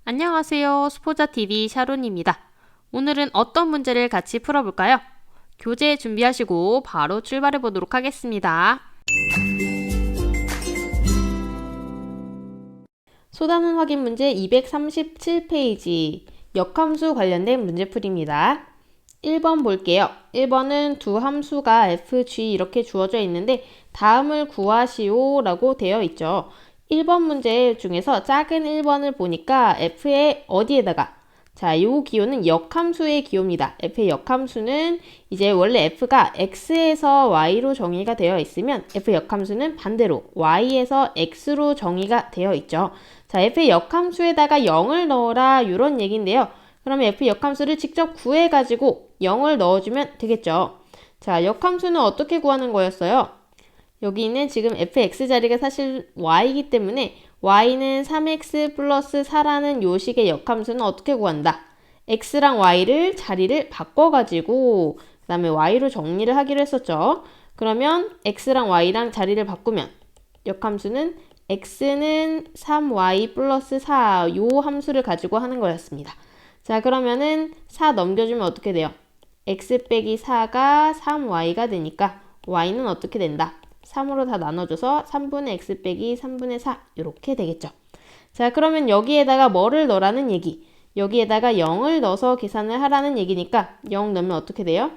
안녕하세요. 스포자TV 샤론입니다. 오늘은 어떤 문제를 같이 풀어볼까요? 교재 준비하시고 바로 출발해 보도록 하겠습니다. 소단원 확인 문제 237페이지 역함수 관련된 문제풀이입니다. 1번 볼게요. 1번은 두 함수가 fg 이렇게 주어져 있는데 다음을 구하시오 라고 되어 있죠. 1번 문제 중에서 작은 1번을 보니까 f의 어디에다가 자, 요 기호는 역함수의 기호입니다. f의 역함수는 이제 원래 f가 x에서 y로 정의가 되어 있으면 f 역함수는 반대로 y에서 x로 정의가 되어 있죠. 자, f의 역함수에다가 0을 넣어라 이런 얘기인데요. 그러면 f 역함수를 직접 구해가지고 0을 넣어주면 되겠죠. 자, 역함수는 어떻게 구하는 거였어요? 여기는 지금 fx 자리가 사실 y이기 때문에 y는 3x 플러스 4라는 요식의 역함수는 어떻게 구한다? x랑 y를 자리를 바꿔가지고 그 다음에 y로 정리를 하기로 했었죠. 그러면 x랑 y랑 자리를 바꾸면 역함수는 x는 3y 플러스 4 요 함수를 가지고 하는 거였습니다. 자, 그러면은 4 넘겨주면 어떻게 돼요? x 빼기 4가 3y가 되니까 y는 어떻게 된다? 3으로 다 나눠줘서 3분의 x 빼기 3분의 4 이렇게 되겠죠. 자, 그러면 여기에다가 뭐를 넣으라는 얘기? 여기에다가 0을 넣어서 계산을 하라는 얘기니까 0 넣으면 어떻게 돼요?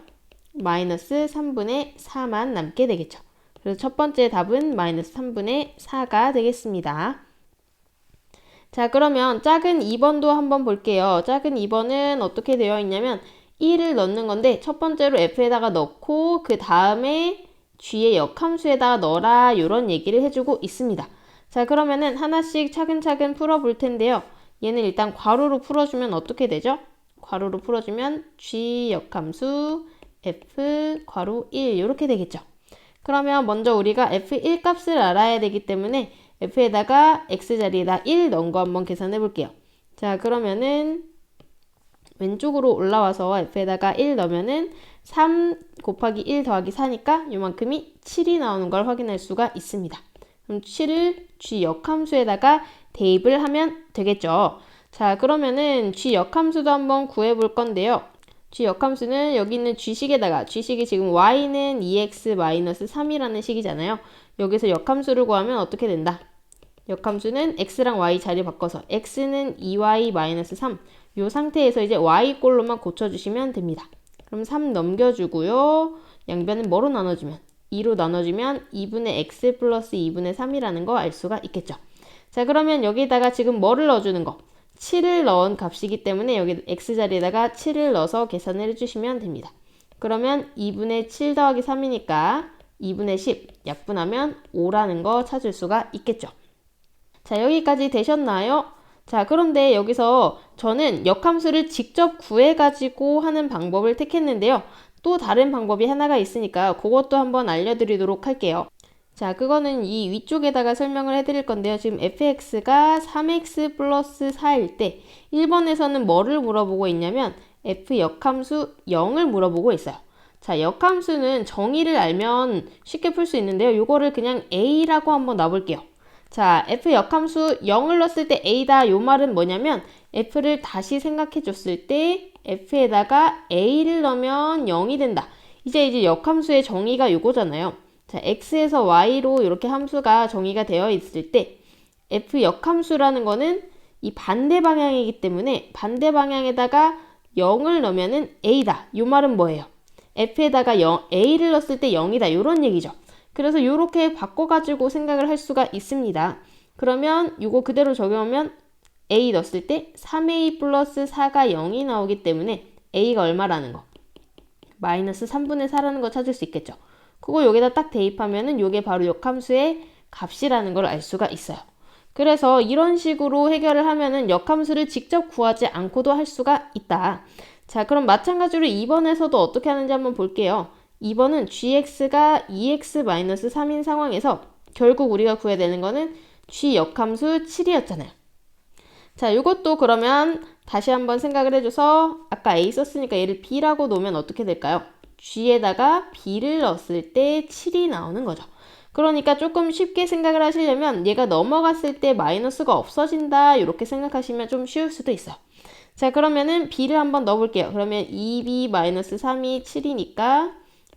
마이너스 3분의 4만 남게 되겠죠. 그래서 첫 번째 답은 마이너스 3분의 4가 되겠습니다. 자, 그러면 작은 2번도 한번 볼게요. 작은 2번은 어떻게 되어 있냐면 1을 넣는 건데 첫 번째로 f에다가 넣고 그 다음에 g의 역함수에다가 넣어라 이런 얘기를 해주고 있습니다. 자, 그러면은 하나씩 차근차근 풀어볼 텐데요. 얘는 일단 괄호로 풀어주면 어떻게 되죠? 괄호로 풀어주면 g 역함수 f 괄호 1 이렇게 되겠죠. 그러면 먼저 우리가 f1 값을 알아야 되기 때문에 f에다가 x자리에다 1 넣은 거 한번 계산해 볼게요. 자, 그러면은 왼쪽으로 올라와서 f에다가 1 넣으면은 3 곱하기 1 더하기 4니까 요만큼이 7이 나오는 걸 확인할 수가 있습니다. 그럼 7을 g 역함수에다가 대입을 하면 되겠죠. 자, 그러면은 g 역함수도 한번 구해 볼 건데요. g 역함수는 여기 있는 g식에다가 g식이 지금 y는 2x-3이라는 식이잖아요. 여기서 역함수를 구하면 어떻게 된다? 역함수는 x랑 y 자리 바꿔서 x는 2y-3 이 상태에서 이제 y꼴로만 고쳐주시면 됩니다. 그럼 3 넘겨주고요. 양변은 뭐로 나눠주면? 2로 나눠주면 2분의 x 플러스 2분의 3이라는 거 알 수가 있겠죠. 자, 그러면 여기다가 지금 뭐를 넣어주는 거? 7을 넣은 값이기 때문에 여기 x자리에다가 7을 넣어서 계산을 해주시면 됩니다. 그러면 2분의 7 더하기 3이니까 2분의 10 약분하면 5라는 거 찾을 수가 있겠죠. 자, 여기까지 되셨나요? 자, 그런데 여기서 저는 역함수를 직접 구해가지고 하는 방법을 택했는데요. 또 다른 방법이 하나가 있으니까 그것도 한번 알려드리도록 할게요. 자, 그거는 이 위쪽에다가 설명을 해드릴 건데요. 지금 fx가 3x 플러스 4일 때 1번에서는 뭐를 물어보고 있냐면 f 역함수 0을 물어보고 있어요. 자, 역함수는 정의를 알면 쉽게 풀 수 있는데요. 이거를 그냥 a라고 한번 놔볼게요. 자, f 역함수 0을 넣었을 때 a다 요 말은 뭐냐면 f를 다시 생각해 줬을 때 f에다가 a를 넣으면 0이 된다. 이제 역함수의 정의가 요거잖아요. 자, x에서 y로 이렇게 함수가 정의가 되어 있을 때 f 역함수라는 거는 이 반대 방향이기 때문에 반대 방향에다가 0을 넣으면은 a다. 요 말은 뭐예요? f에다가 a를 넣었을 때 0이다. 요런 얘기죠. 그래서 이렇게 바꿔가지고 생각을 할 수가 있습니다. 그러면 이거 그대로 적용하면 a 넣었을 때 3a 플러스 4가 0이 나오기 때문에 a가 얼마라는 거? 마이너스 3분의 4라는 거 찾을 수 있겠죠. 그거 여기다 딱 대입하면은 이게 바로 역함수의 값이라는 걸 알 수가 있어요. 그래서 이런 식으로 해결을 하면은 역함수를 직접 구하지 않고도 할 수가 있다. 자, 그럼 마찬가지로 2번에서도 어떻게 하는지 한번 볼게요. 2번은 gx가 2x-3인 상황에서 결국 우리가 구해야 되는 거는 g 역함수 7이었잖아요. 자, 이것도 그러면 다시 한번 생각을 해줘서 아까 a 썼으니까 얘를 b라고 놓으면 어떻게 될까요? g에다가 b를 넣었을 때 7이 나오는 거죠. 그러니까 조금 쉽게 생각을 하시려면 얘가 넘어갔을 때 마이너스가 없어진다 이렇게 생각하시면 좀 쉬울 수도 있어요. 자, 그러면은 b를 한번 넣어볼게요. 그러면 2b-3이 7이니까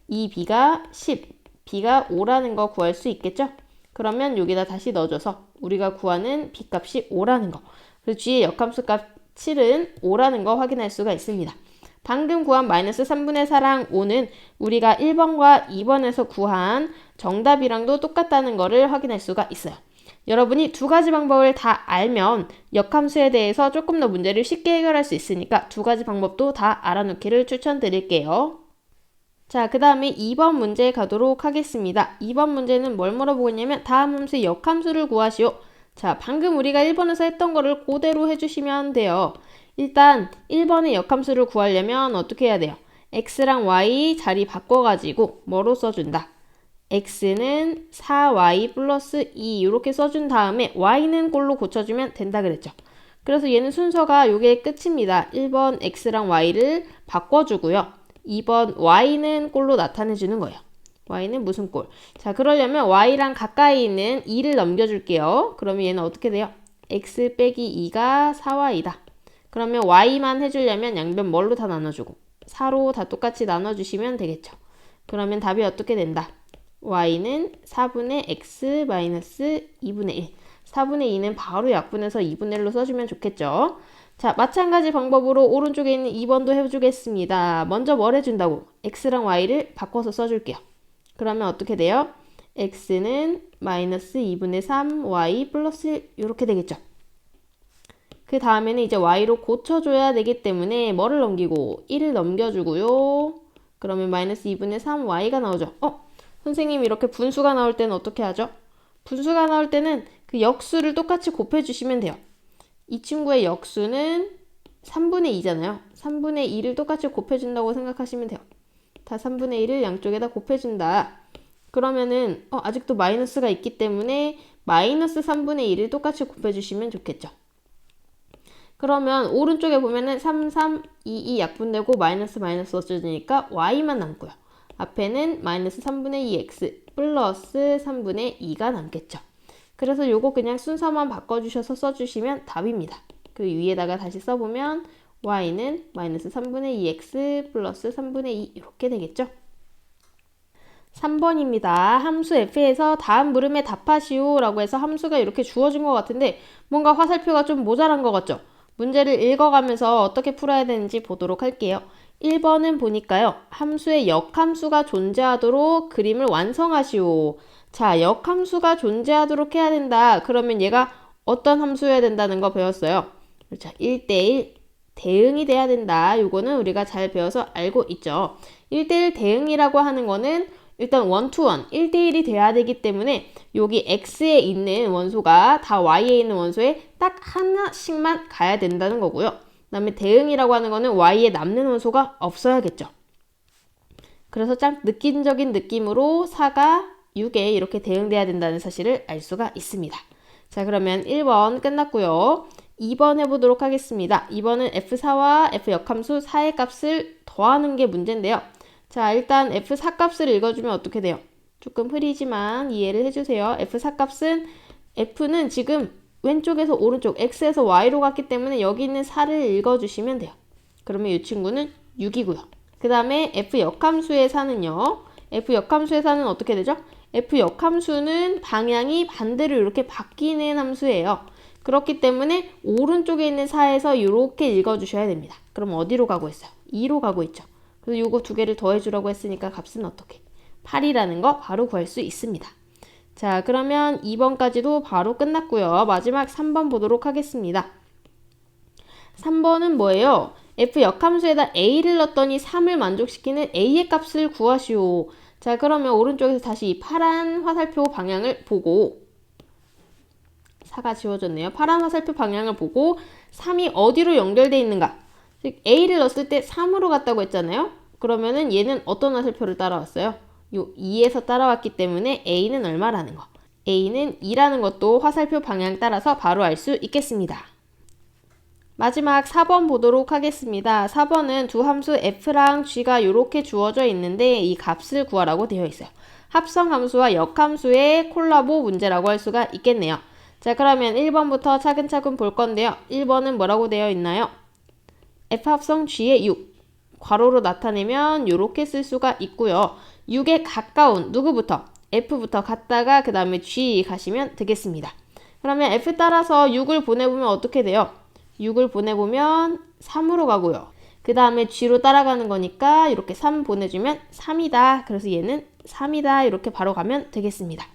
2b가 10, b가 5라는 거 구할 수 있겠죠? 그러면 여기다 다시 넣어줘서 우리가 구하는 b 값이 5라는 거. 그리고 g의 역함수 값 7은 5라는 거 확인할 수가 있습니다. 방금 구한 마이너스 3분의 4랑 5는 우리가 1번과 2번에서 구한 정답이랑도 똑같다는 거를 확인할 수가 있어요. 여러분이 두 가지 방법을 다 알면 역함수에 대해서 조금 더 문제를 쉽게 해결할 수 있으니까 두 가지 방법도 다 알아놓기를 추천드릴게요. 자, 그 다음에 2번 문제 가도록 하겠습니다. 2번 문제는 뭘 물어보고 있냐면 다음 함수의 역함수를 구하시오. 자, 방금 우리가 1번에서 했던 거를 그대로 해주시면 돼요. 일단 1번의 역함수를 구하려면 어떻게 해야 돼요? x랑 y 자리 바꿔가지고 뭐로 써준다? x는 4y 플러스 2 이렇게 써준 다음에 y는 꼴로 고쳐주면 된다 그랬죠. 그래서 얘는 순서가 요게 끝입니다. 1번 x랑 y를 바꿔주고요. 2번 y는 꼴로 나타내주는 거예요. y는 무슨 꼴? 자, 그러려면 y랑 가까이 있는 2를 넘겨줄게요. 그러면 얘는 어떻게 돼요? x 빼기 2가 4y다. 그러면 y만 해주려면 양변 뭘로 다 나눠주고 4로 다 똑같이 나눠주시면 되겠죠. 그러면 답이 어떻게 된다? y는 4분의 x 마이너스 2분의 1. 4분의 2는 바로 약분해서 2분의 1로 써주면 좋겠죠. 자, 마찬가지 방법으로 오른쪽에 있는 2번도 해주겠습니다. 먼저 뭘 해준다고? x랑 y를 바꿔서 써줄게요. 그러면 어떻게 돼요? x는 마이너스 2분의 3 y 플러스 1 이렇게 되겠죠. 그 다음에는 이제 y로 고쳐줘야 되기 때문에 뭐를 넘기고 1을 넘겨주고요. 그러면 마이너스 2분의 3 y가 나오죠. 선생님 이렇게 분수가 나올 때는 어떻게 하죠? 분수가 나올 때는 그 역수를 똑같이 곱해주시면 돼요. 이 친구의 역수는 3분의 2잖아요. 3분의 2를 똑같이 곱해준다고 생각하시면 돼요. 다 3분의 1을 양쪽에다 곱해준다. 그러면은 아직도 마이너스가 있기 때문에 마이너스 3분의 1을 똑같이 곱해주시면 좋겠죠. 그러면 오른쪽에 보면은 3, 3, 2, 2 약분되고 마이너스 마이너스 없어지니까 y만 남고요. 앞에는 마이너스 3분의 2x 플러스 3분의 2가 남겠죠. 그래서 요거 그냥 순서만 바꿔주셔서 써주시면 답입니다. 그 위에다가 다시 써보면 y는 마이너스 3분의 2x 플러스 3분의 2 이렇게 되겠죠. 3번입니다. 함수 f에서 다음 물음에 답하시오 라고 해서 함수가 이렇게 주어진 것 같은데 뭔가 화살표가 좀 모자란 것 같죠? 문제를 읽어가면서 어떻게 풀어야 되는지 보도록 할게요. 1번은 보니까요. 함수의 역함수가 존재하도록 그림을 완성하시오. 자, 역함수가 존재하도록 해야 된다. 그러면 얘가 어떤 함수여야 된다는 거 배웠어요. 자, 1대1 대응이 돼야 된다. 요거는 우리가 잘 배워서 알고 있죠. 1대1 대응이라고 하는 거는 일단 원투원 1대1이 돼야 되기 때문에 여기 x에 있는 원소가 다 y에 있는 원소에 딱 하나씩만 가야 된다는 거고요. 그 다음에 대응이라고 하는 거는 y에 남는 원소가 없어야겠죠. 그래서 딱 느낌적인 느낌으로 4가 6에 이렇게 대응돼야 된다는 사실을 알 수가 있습니다. 자, 그러면 1번 끝났고요. 2번 해보도록 하겠습니다. 2번은 f4와 f 역함수 4의 값을 더하는 게 문제인데요. 자, 일단 f4 값을 읽어주면 어떻게 돼요? 조금 흐리지만 이해를 해주세요. f4 값은 f는 지금 왼쪽에서 오른쪽 x에서 y로 갔기 때문에 여기 있는 4를 읽어주시면 돼요. 그러면 이 친구는 6이고요. 그 다음에 f 역함수의 4는요. f 역함수의 4는 어떻게 되죠? f 역함수는 방향이 반대로 이렇게 바뀌는 함수예요. 그렇기 때문에 오른쪽에 있는 4에서 이렇게 읽어주셔야 됩니다. 그럼 어디로 가고 있어요? 2로 가고 있죠. 그래서 요거 두 개를 더해주라고 했으니까 값은 어떻게? 8이라는 거 바로 구할 수 있습니다. 자, 그러면 2번까지도 바로 끝났고요. 마지막 3번 보도록 하겠습니다. 3번은 뭐예요? f 역함수에다 a를 넣었더니 3을 만족시키는 a의 값을 구하시오. 자, 그러면 오른쪽에서 다시 이 파란 화살표 방향을 보고 4가 지워졌네요. 파란 화살표 방향을 보고 3이 어디로 연결되어 있는가? 즉 a를 넣었을 때 3으로 갔다고 했잖아요. 그러면은 얘는 어떤 화살표를 따라왔어요? 요 2에서 따라왔기 때문에 a는 얼마라는 거? a는 2라는 것도 화살표 방향 따라서 바로 알 수 있겠습니다. 마지막 4번 보도록 하겠습니다. 4번은 두 함수 f랑 g가 이렇게 주어져 있는데 이 값을 구하라고 되어 있어요. 합성함수와 역함수의 콜라보 문제라고 할 수가 있겠네요. 자, 그러면 1번부터 차근차근 볼 건데요. 1번은 뭐라고 되어 있나요? F 합성 G의 6. 괄호로 나타내면 이렇게 쓸 수가 있고요. 6에 가까운 누구부터? F부터 갔다가 그 다음에 G 가시면 되겠습니다. 그러면 F 따라서 6을 보내보면 어떻게 돼요? 6을 보내보면 3으로 가고요. 그 다음에 G로 따라가는 거니까 이렇게 3 보내주면 3이다. 그래서 얘는 3이다. 이렇게 바로 가면 되겠습니다.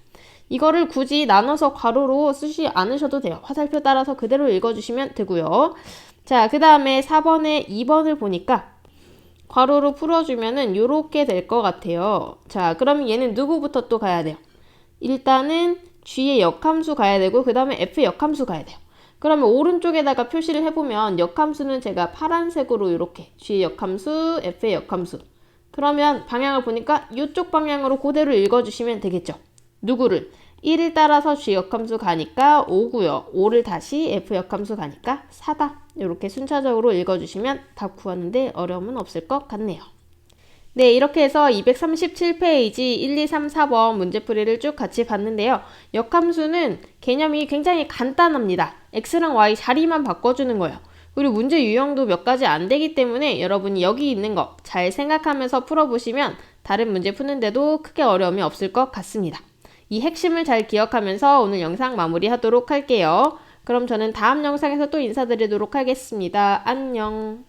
이거를 굳이 나눠서 괄호로 쓰지 않으셔도 돼요. 화살표 따라서 그대로 읽어주시면 되고요. 자, 그 다음에 4번에 2번을 보니까 괄호로 풀어주면은 요렇게 될 것 같아요. 자, 그러면 얘는 누구부터 또 가야 돼요? 일단은 G의 역함수 가야 되고 그 다음에 F의 역함수 가야 돼요. 그러면 오른쪽에다가 표시를 해보면 역함수는 제가 파란색으로 이렇게 G의 역함수, F의 역함수. 그러면 방향을 보니까 이쪽 방향으로 그대로 읽어주시면 되겠죠. 누구를? 1을 따라서 G 역함수 가니까 5고요. 5를 다시 F 역함수 가니까 4다. 이렇게 순차적으로 읽어주시면 답 구하는데 어려움은 없을 것 같네요. 네, 이렇게 해서 237페이지 1, 2, 3, 4번 문제풀이를 쭉 같이 봤는데요. 역함수는 개념이 굉장히 간단합니다. x랑 y 자리만 바꿔주는 거예요. 그리고 문제 유형도 몇 가지 안 되기 때문에 여러분이 여기 있는 거 잘 생각하면서 풀어보시면 다른 문제 푸는데도 크게 어려움이 없을 것 같습니다. 이 핵심을 잘 기억하면서 오늘 영상 마무리하도록 할게요. 그럼 저는 다음 영상에서 또 인사드리도록 하겠습니다. 안녕.